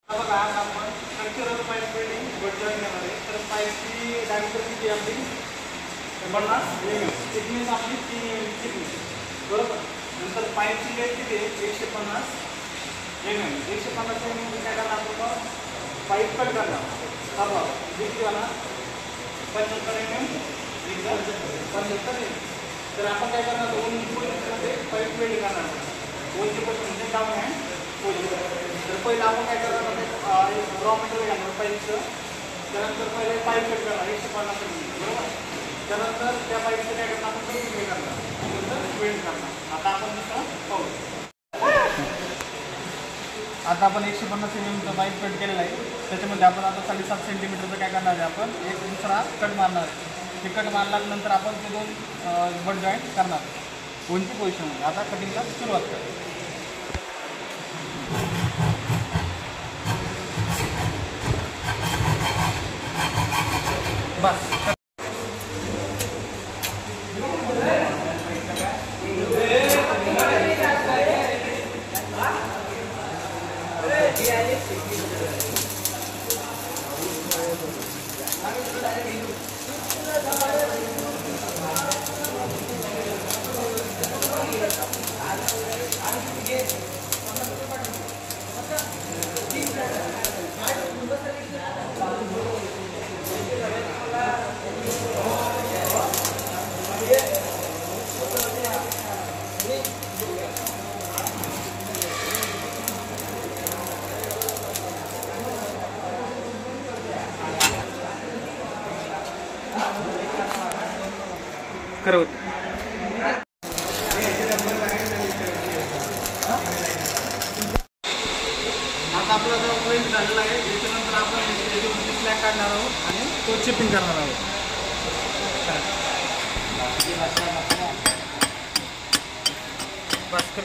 बघा आज आपण स्ट्रक्चरल पाईप वेल्डिंग बोट जॉईन करणार आहे. तर पाईपची डायमीटर किती आपली 50 mm, थिकनेस आपली 3 mm थिकनेस, बरोबर. नंतर पाईपची लेंथ किती आहे 150 mm. 150 mm काय करणार आपण पाईप कट करणार. बघा किती होणार 75 mm, 75 mm. तर आपण काय करणार 2 पोझिशनमध्ये पाईप वेल्ड करणार. 2 पोझिशन म्हणजे डाऊन हँड पोझिशन. तर पहिलं आपण काय करणार रॉ मटेरियल घेणार पाईपचं. त्यानंतर पहिले पाईप कट करणार 150 mm, बरोबर. त्यानंतर त्या पाईपचं काय करणार आपण कटिंग करणार, नंतर वेल्ड करणार. आता आपण नुसतं पाहू. आता आपण 150 mm पाईप कट केलेला आहे. त्याच्यामध्ये आपण आता 7.5 सेंटीमीटरचं काय करणार आहे आपण एक दुसरा कट मारणार आहे. ते कट मारल्यानंतर आपण ते 2 बट जॉईंट करणार कोणती पोझिशनमध्ये. आता कटिंगला सुरुवात करू. बस करवत. आता आपला जो वेल्ड झालेला आहे त्याच्यानंतर आपण त्याच्यावरती स्लॅग काढणार आहोत आणि तो चिपिंग करणार आहोत. बस कर.